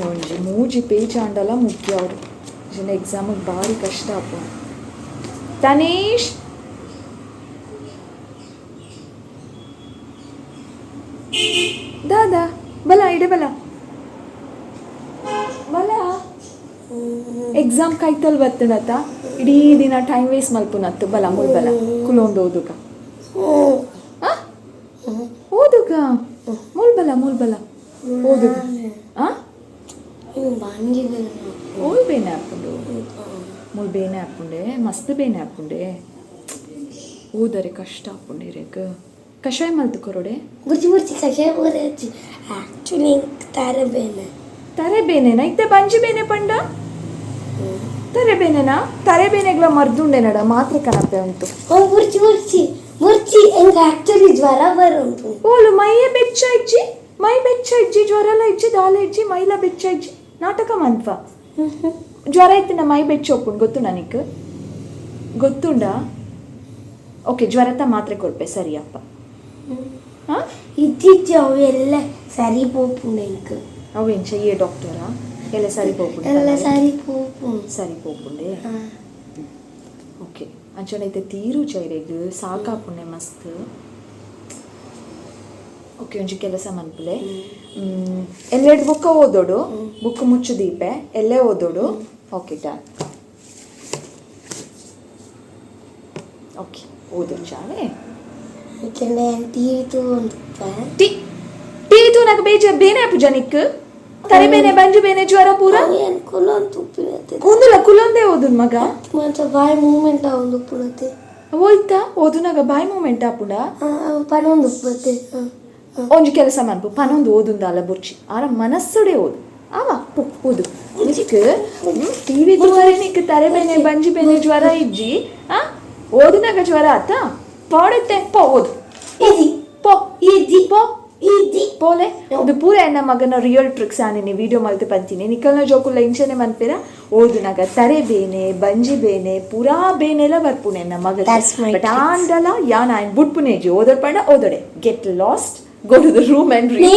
ಒಂಜಿ ಮೂಜಿ ಪೇಜ್ ಆಂಡಲ ಮುಖ್ಯ ಅವರು ಜನ ಎಕ್ಸಾಮಿಗೆ ಭಾರಿ ಕಷ್ಟ ಅಪ್ಪ. ತನೀಶ್ ದಾದಾ ಬಲ ಇಡೆ ಬಲ ಬಲ ಎಕ್ಸಾಮ್ ಕಾಯ್ತಲ್ ಬತ್ತಣತ ಇಡೀ ದಿನ ಟೈಮ್ ವೇಸ್ಟ್ ಮಲ್ಪುನತ್ತು ಬಲ ಮುಲ್ ಬಲ ಕುಲೊಂದು ಓದುಗ ಓದುಗ ಮುಲ್ ಬಲ ಓದುಗ ಓಲ್ ಬೇನೆ ಹಾಕೊಂಡು ಮುಲ್ ಬೇನೆ ಹಾಕೊಂಡೆ ಮಸ್ತ್ ಬೇನೆ ಹಾಕೊಂಡೆ ಓದರೆ ಕಷ್ಟ ಹಾಕೊಂಡೆ ರೇಗ ಕಷಾಯ ಮಲ್ತು ಕೊರೊಡೆ ಬುರ್ಜಿ ಕಷಾಯ ಬೋರೆಚ್ಚಿ ಆಕ್ಚುಲಿ ತರೆ ಬೇನೆನಾ ಇತ್ತೆ ಬಂಜಿ ಬೇನೆ ಪಂಡ ತರೆ ಬೇನೆನಾ ತರೆ ಬೇನೆಗ್ಲ ಮರ್ದುಂಡೆ ನಡ ಮಾತ್ರ ಕನಪೆ ಉಂಟು ಬುರ್ಜಿ ಎಂಗ ಆಕ್ಚುಲಿ ಜ್ವರ ಬರುಂಟು ಓಲು ಮೈಯೇ ಬೆಚ್ಚ ಇಜ್ಜಿ ಜ್ವರಲ ಇಜ್ಜಿ ದಾಲ ಇಜ್ಜಿ ಮೈಲ ಬೆಚ್ಚ ಇಜ್ಜಿ ನಾಟಕ ಮಂತ್ವ ಜ್ವರ ಇತ್ತಿನ ಮೈ ಬೆಚ್ಚೋಪುಂಡು ಗೊತ್ತು ನನಗೆ ಗೊತ್ತುಂಡ ಓಕೆ ಜ್ವರತ ಮಾತ್ರೆ ಕೊರ್ಪೆ ಸರಿಯಪ್ಪ ಇತ್ತೀಚೆ ಅವು ಎಲ್ಲ ಸರಿ ಪೋಪುಂಡು ಎಂಕ್ ಅವೇನು ಚೆಯ್ಯೆ ಡಾಕ್ಟರಾ ಎಲ್ಲ ಸರಿ ಪೋಪುಂಡು ಎಲ್ಲ ಸರಿ ಪೋಪುಂಡೆ ಓಕೆ ಅಂಚನೆ ಐತೆ ತೀರು ಚೈರೆಗ್ ಸಾಕಾಪುಂಡೆ ಮಸ್ತ್ ಓಕೆ ಒಂಜಿ ಕೆಲಸ ಮನ್ಪುಲೆ ಎಲ್ಲೆಡು ಬುಕ್ಕ ಓದೋಡು ಬುಕ್ ಮುಚ್ಚು ದೀಪೆ ಎಲ್ಲೇ ಓದೋಡು ಓಕೆ ಡನ್ ಓಕೆ ಓದೋ ಚಾವೆ ಟಿವಿ ತೂ నాకు ಬೇನೆ ಆಪು ಜನಿಕ್ ತರೆ ಬೇನೆ ಬಂಜು ಬೇನೆ ಜ್ವರ ಪೂರ ಕುಲೊಂದೇ ಓದುನ್ ಮಗ ಬಾಯ್ ಮೂಮೆಂಟ್ ಆವೊಂದು ಪುನತೆ ಹೋಯ್ತಾ ಓದುನಾಗ ಬಾಯ್ ಮೂಮೆಂಟ್ ಆಪುಂಡ ಪನೊಂದು ಪುನತೆ ಒಂಜಿ ಕೆಲಸ ಮನ್ಪು ಪನೊಂದು ಓದುಂದಾಲ ಬುರ್ಚಿ ಆರ ಮನಸ್ಸುಡೆ ಓದು ಆವ ಓದು ನಿಕ್ ಟಿವಿ ತೂವರೆ ನಿಕ್ ತರೆ ಬೇನೆ ಬಂಜಿ ಬೇನೆ ಜ್ವರ ಇಜ್ಜಿ ಓದುನಾಗ ಜ್ವರ ಆತ ಪಾಡುತ್ತೆ ಪೋ ಓದು ಪೋಲೆ ಇದು ಪೂರ ಎನ್ನ ಮಗನ ರಿಯಲ್ ಟ್ರಿಕ್ಸ್ ಆನೆ ವಿಡಿಯೋ ಮಲ್ತು ಪಂತೀನಿ ನಿಕಲ್ನ ಜೋಕುಲ್ಲ ಇಂಚನೆ ಮನ್ಪೇರ ಓದುನಾಗ ತರೆ ಬೇನೆ ಬಂಜಿ ಬೇನೆ ಪೂರಾ ಬೇನೆಲ್ಲ ಬರ್ಪುನೆ ಎನ್ನ ಮಗ ಬಟ್ ಆಂಡಲ ಯಾನ್ ಆಯ್ನ್ ಬುಟ್ಪುನೇಜಿ ಓದೋಡ್ ಪಂಡ ಓದೋಡೆ get lost go to the room and read.